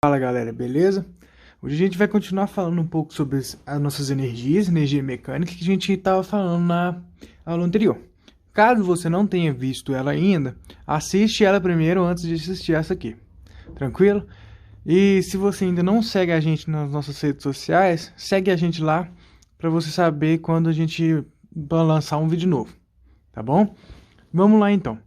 Fala galera, beleza? Hoje a gente vai continuar falando um pouco sobre as nossas energias, energia mecânica, que a gente estava falando na aula anterior. Caso você não tenha visto ela ainda, assiste ela primeiro antes de assistir essa aqui, tranquilo? E se você ainda não segue a gente nas nossas redes sociais, segue a gente lá para você saber quando a gente vai lançar um vídeo novo, tá bom? Vamos lá então.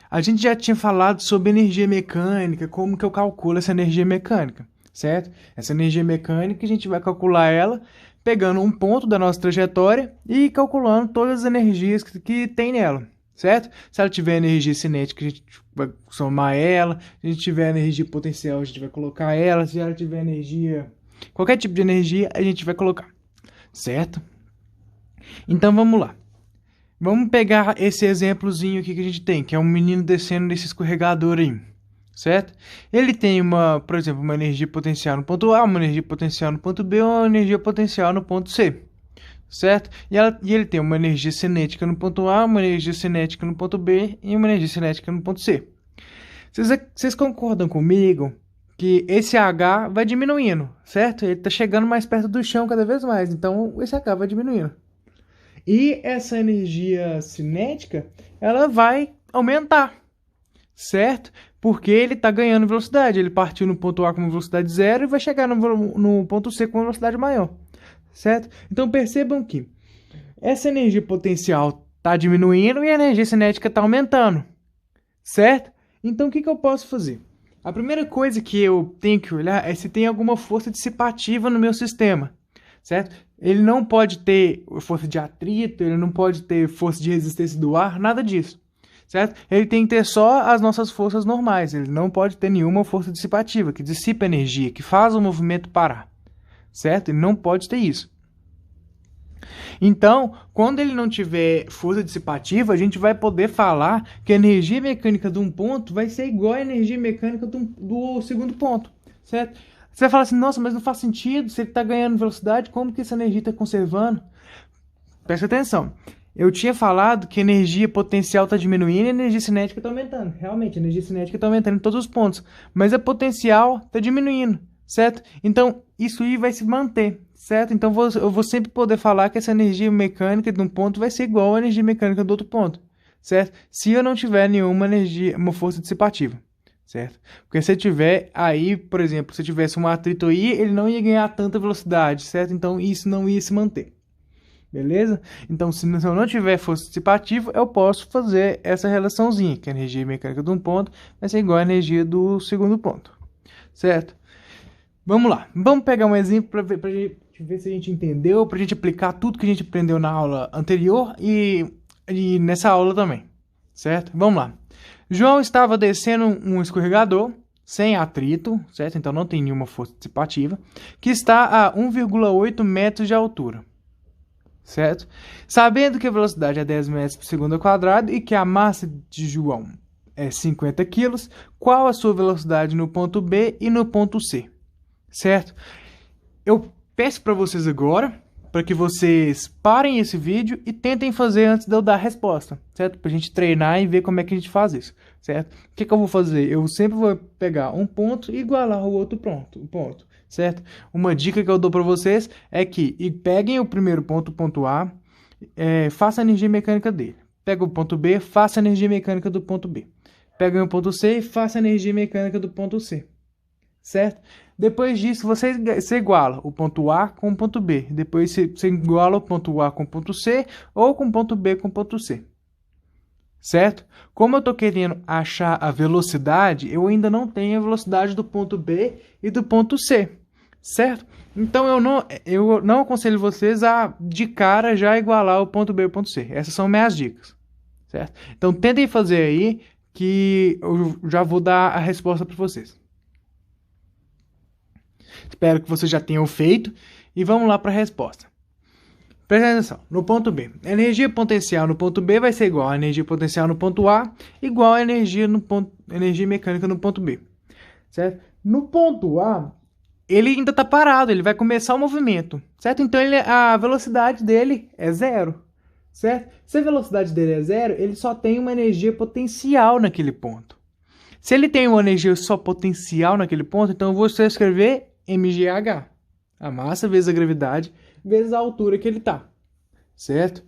A gente já tinha falado sobre energia mecânica, como que eu calculo essa energia mecânica, certo? Essa energia mecânica a gente vai calcular ela pegando um ponto da nossa trajetória e calculando todas as energias que tem nela, certo? Se ela tiver energia cinética, a gente vai somar ela. Se a gente tiver energia potencial, a gente vai colocar ela. Se ela tiver energia, qualquer tipo de energia, a gente vai colocar, certo? Então vamos lá. Vamos pegar esse exemplozinho aqui que a gente tem, que é um menino descendo nesse escorregador aí, certo? Ele tem por exemplo, uma energia potencial no ponto A, uma energia potencial no ponto B, uma energia potencial no ponto C, certo? E ele tem uma energia cinética no ponto A, uma energia cinética no ponto B e uma energia cinética no ponto C. Vocês concordam comigo que esse H vai diminuindo, certo? Ele está chegando mais perto do chão cada vez mais, então esse H vai diminuindo. E essa energia cinética, ela vai aumentar, certo? Porque ele está ganhando velocidade. Ele partiu no ponto A com velocidade zero e vai chegar no ponto C com velocidade maior, certo? Então percebam que essa energia potencial está diminuindo e a energia cinética está aumentando, certo? Então o que eu posso fazer? A primeira coisa que eu tenho que olhar é se tem alguma força dissipativa no meu sistema, certo? Ele não pode ter força de atrito, ele não pode ter força de resistência do ar, nada disso, certo? Ele tem que ter só as nossas forças normais, ele não pode ter nenhuma força dissipativa, que dissipa energia, que faz o movimento parar, certo? Ele não pode ter isso. Então, quando ele não tiver força dissipativa, a gente vai poder falar que a energia mecânica de um ponto vai ser igual à energia mecânica do segundo ponto, certo? Você vai falar assim, nossa, mas não faz sentido, se ele está ganhando velocidade, como que essa energia está conservando? Presta atenção, eu tinha falado que a energia potencial está diminuindo e a energia cinética está aumentando. Realmente, a energia cinética está aumentando em todos os pontos, mas a potencial está diminuindo, certo? Então, isso aí vai se manter, certo? Então, eu vou sempre poder falar que essa energia mecânica de um ponto vai ser igual à energia mecânica do outro ponto, certo? Se eu não tiver nenhuma uma força dissipativa. Certo? Porque se tiver aí, por exemplo, se tivesse um atrito aí, ele não ia ganhar tanta velocidade, certo? Então isso não ia se manter. Beleza? Então se eu não tiver força dissipativa, eu posso fazer essa relaçãozinha, que a energia mecânica de um ponto vai ser igual à energia do segundo ponto. Certo? Vamos lá. Vamos pegar um exemplo para ver se a gente entendeu, para a gente aplicar tudo que a gente aprendeu na aula anterior e nessa aula também. Certo? Vamos lá. João estava descendo um escorregador sem atrito, certo? Então não tem nenhuma força dissipativa, que está a 1,8 metros de altura, certo? Sabendo que a velocidade é 10 metros por segundo ao quadrado e que a massa de João é 50 quilos, qual a sua velocidade no ponto B e no ponto C, certo? Eu peço para vocês agora, para que vocês parem esse vídeo e tentem fazer antes de eu dar a resposta, certo? Para a gente treinar e ver como é que a gente faz isso, certo? O que eu vou fazer? Eu sempre vou pegar um ponto e igualar o outro ponto, certo? Uma dica que eu dou para vocês é que peguem o primeiro ponto, o ponto A, faça a energia mecânica dele. Pega o ponto B, faça a energia mecânica do ponto B. Peguem o ponto C e faça a energia mecânica do ponto C, certo? Depois disso, você iguala o ponto A com o ponto B. Depois você iguala o ponto A com o ponto C ou com o ponto B com o ponto C. Certo? Como eu estou querendo achar a velocidade, eu ainda não tenho a velocidade do ponto B e do ponto C. Certo? Então eu não aconselho vocês a de cara já igualar o ponto B e o ponto C. Essas são minhas dicas. Certo? Então tentem fazer aí que eu já vou dar a resposta para vocês. Espero que vocês já tenham feito e vamos lá para a resposta. Presta atenção, no ponto B, a energia potencial no ponto B vai ser igual à energia potencial no ponto A, igual à energia mecânica no ponto B, certo? No ponto A, ele ainda está parado, ele vai começar o movimento, certo? Então a velocidade dele é zero, certo? Se a velocidade dele é zero, ele só tem uma energia potencial naquele ponto, Se ele tem uma energia só potencial naquele ponto, então eu vou só escrever mgh, a massa vezes a gravidade vezes a altura que ele está, certo?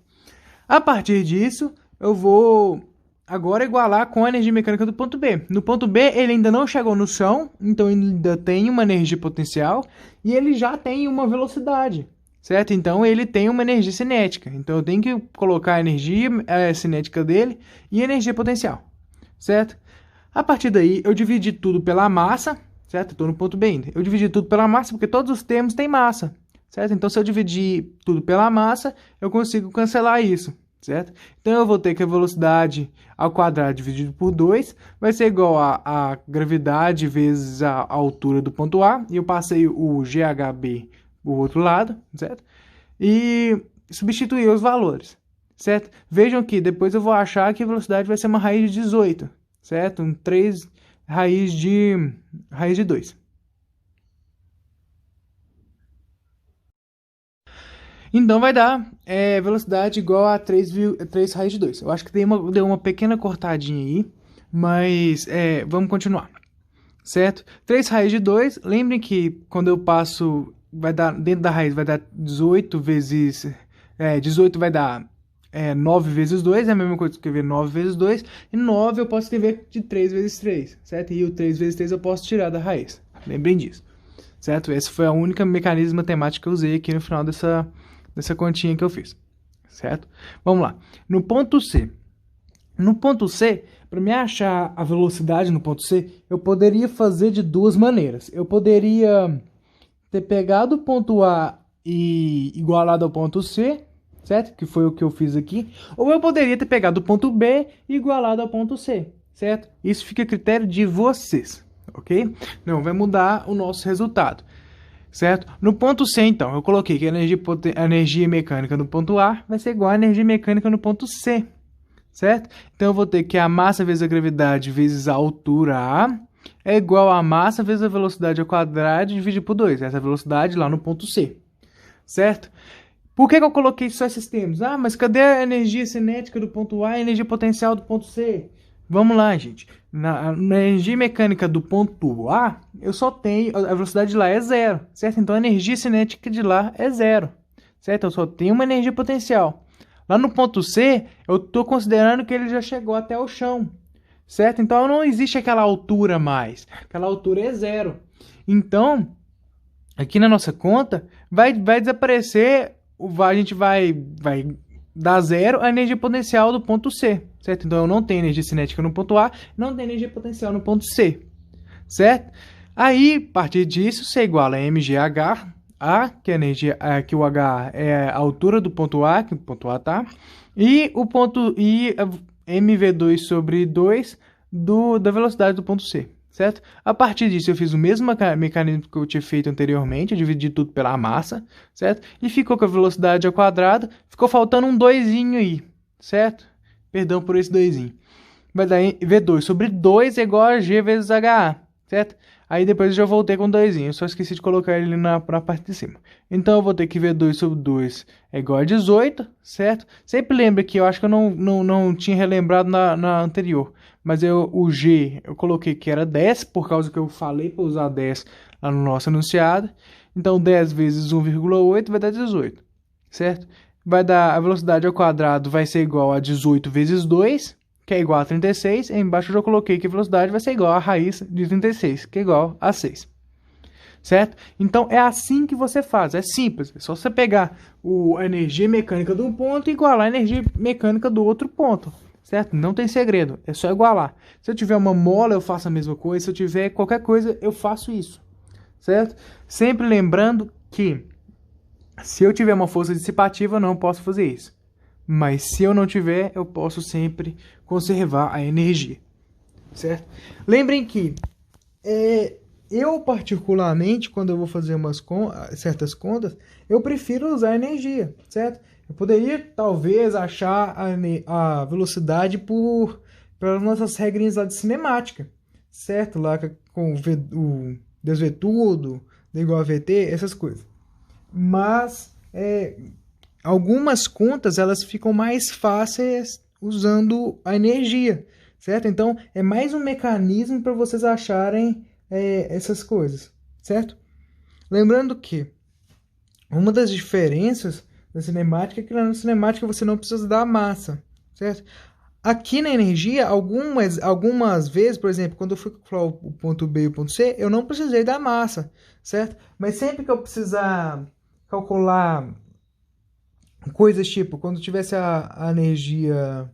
A partir disso, eu vou agora igualar com a energia mecânica do ponto B. No ponto B, ele ainda não chegou no chão, então ele ainda tem uma energia potencial e ele já tem uma velocidade, certo? Então ele tem uma energia cinética. Então eu tenho que colocar a energia cinética dele e a energia potencial, certo? A partir daí, eu dividi tudo pela massa, certo? Estou no ponto B ainda. Eu dividi tudo pela massa porque todos os termos têm massa, certo? Então, se eu dividir tudo pela massa, eu consigo cancelar isso, certo? Então, eu vou ter que a velocidade ao quadrado dividido por 2 vai ser igual a gravidade vezes a altura do ponto A, e eu passei o GHB para o outro lado, certo? E substituir os valores, certo? Vejam que depois eu vou achar que a velocidade vai ser uma raiz de 18, certo? 3 raiz de 2. Então vai dar velocidade igual a 3 raiz de 2. Eu acho que deu uma pequena cortadinha aí, mas vamos continuar, certo? 3 raiz de 2, lembrem que quando eu passo, vai dar, dentro da raiz vai dar 18 vezes... 18 vai dar 9 vezes 2, é a mesma coisa que escrever 9 vezes 2, e 9 eu posso escrever de 3 vezes 3, certo? E o 3 vezes 3 eu posso tirar da raiz, lembrem disso, certo? Esse foi a única mecanismo matemático que eu usei aqui no final dessa continha que eu fiz, certo? Vamos lá, no ponto C. No ponto C, para me achar a velocidade no ponto C, eu poderia fazer de duas maneiras. Eu poderia ter pegado o ponto A e igualado ao ponto C, certo? Que foi o que eu fiz aqui. Ou eu poderia ter pegado o ponto B e igualado ao ponto C, certo? Isso fica a critério de vocês, ok? Não vai mudar o nosso resultado, certo? No ponto C, então, eu coloquei que a energia mecânica no ponto A vai ser igual à energia mecânica no ponto C, certo? Então eu vou ter que a massa vezes a gravidade vezes a altura A é igual a massa vezes a velocidade ao quadrado dividido por 2. Essa velocidade lá no ponto C, certo? Por que eu coloquei só esses termos? Ah, mas cadê a energia cinética do ponto A e a energia potencial do ponto C? Vamos lá, gente. Na energia mecânica do ponto A, eu só tenho... A velocidade de lá é 0, certo? Então a energia cinética de lá é 0, certo? Eu só tenho uma energia potencial. Lá no ponto C, eu estou considerando que ele já chegou até o chão, certo? Então não existe aquela altura mais. Aquela altura é 0. Então, aqui na nossa conta, vai desaparecer... A gente vai dar 0 a energia potencial do ponto C, certo? Então eu não tenho energia cinética no ponto A, não tenho energia potencial no ponto C, certo? Aí, a partir disso, C igual a mgh, A, que é a energia, que o H é a altura do ponto A, que o ponto A tá, e o ponto mv2 sobre 2 da velocidade do ponto C, certo? A partir disso, eu fiz o mesmo mecanismo que eu tinha feito anteriormente, eu dividi tudo pela massa, certo? E ficou com a velocidade ao quadrado, ficou faltando um 2 aí, certo? Perdão por esse 2. Vai dar V2 sobre 2 é igual a G vezes HA, certo? Aí depois eu já voltei com 2, eu só esqueci de colocar ele na parte de cima. Então eu vou ter que V2 sobre 2 é igual a 18, certo? Sempre lembra que eu acho que eu não tinha relembrado na anterior. Mas o G eu coloquei que era 10, por causa que eu falei para usar 10 lá no nosso enunciado. Então 10 vezes 1,8 vai dar 18, certo? Vai dar a velocidade ao quadrado vai ser igual a 18 vezes 2, que é igual a 36. E embaixo eu já coloquei que a velocidade vai ser igual a raiz de 36, que é igual a 6. Certo? Então é assim que você faz, é simples. É só você pegar a energia mecânica de um ponto e igualar a energia mecânica do outro ponto. Certo? Não tem segredo, é só igualar. Se eu tiver uma mola, eu faço a mesma coisa. Se eu tiver qualquer coisa, eu faço isso. Certo? Sempre lembrando que se eu tiver uma força dissipativa, eu não posso fazer isso. Mas se eu não tiver, eu posso sempre conservar a energia. Certo? Lembrem que eu particularmente, quando eu vou fazer certas contas, eu prefiro usar energia, certo? Eu poderia, talvez, achar a velocidade pelas nossas regrinhas lá de cinemática, certo? Lá com o desv tudo, d igual a vt, essas coisas. Mas, algumas contas, elas ficam mais fáceis usando a energia, certo? Então, é mais um mecanismo para vocês acharem essas coisas, certo? Lembrando que uma das diferenças da cinemática é que na cinemática você não precisa da massa, certo? Aqui na energia, algumas vezes, por exemplo, quando eu fui calcular o ponto B e o ponto C, eu não precisei da massa, certo? Mas sempre que eu precisar calcular coisas tipo, quando tivesse a energia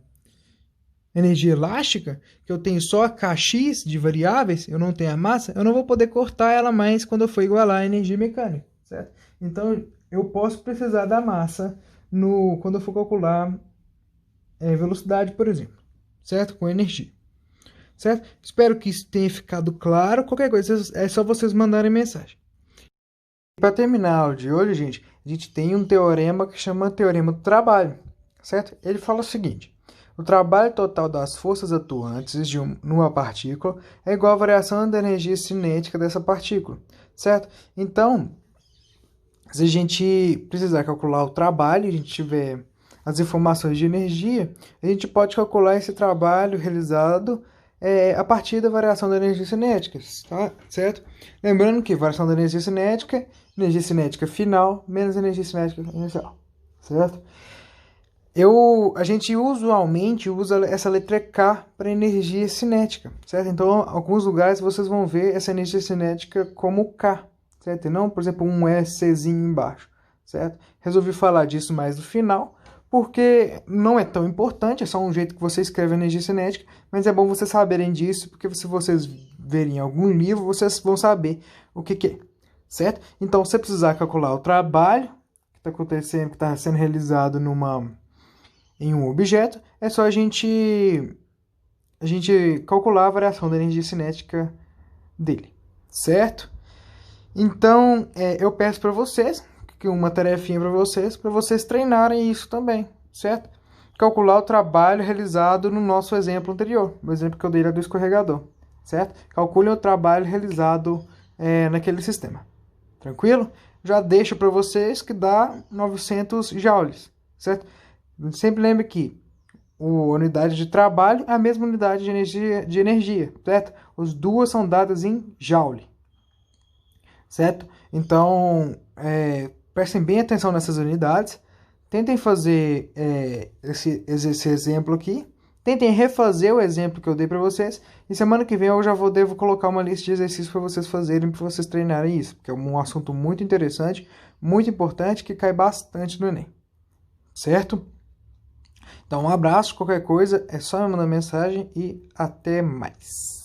elástica, que eu tenho só kx de variáveis, eu não tenho a massa, eu não vou poder cortar ela mais quando eu for igualar a energia mecânica, certo? Então, eu posso precisar da massa quando eu for calcular velocidade, por exemplo, certo? Com energia, certo? Espero que isso tenha ficado claro. Qualquer coisa é só vocês mandarem mensagem. Para terminar a aula de hoje, gente, a gente tem um teorema que chama Teorema do Trabalho, certo? Ele fala o seguinte: o trabalho total das forças atuantes numa partícula é igual à variação da energia cinética dessa partícula, certo? Então, se a gente precisar calcular o trabalho, a gente tiver as informações de energia, a gente pode calcular esse trabalho realizado a partir da variação da energia cinética, tá? Certo? Lembrando que variação da energia cinética final menos energia cinética inicial, certo? A gente usualmente usa essa letra K para energia cinética, certo? Então, em alguns lugares vocês vão ver essa energia cinética como K, certo? E não, por exemplo, um Czinho embaixo, certo? Resolvi falar disso mais no final, porque não é tão importante, é só um jeito que você escreve energia cinética, mas é bom vocês saberem disso, porque se vocês verem em algum livro, vocês vão saber o que é, certo? Então, se você precisar calcular o trabalho que está acontecendo, que está sendo realizado em um objeto, é só a gente calcular a variação da energia cinética dele, certo? Então, eu peço para vocês, que uma tarefinha para vocês treinarem isso também, certo? Calcular o trabalho realizado no nosso exemplo anterior, o exemplo que eu dei era do escorregador, certo? Calculem o trabalho realizado naquele sistema, tranquilo? Já deixo para vocês que dá 900 joules, certo? Sempre lembre que a unidade de trabalho é a mesma unidade de energia, certo? As duas são dadas em joule, certo? Então, prestem bem atenção nessas unidades. Tentem fazer esse exemplo aqui. Tentem refazer o exemplo que eu dei para vocês. E semana que vem eu já devo colocar uma lista de exercícios para vocês fazerem, para vocês treinarem isso. Porque é um assunto muito interessante, muito importante, que cai bastante no Enem. Certo? Então, um abraço. Qualquer coisa é só me mandar mensagem e até mais.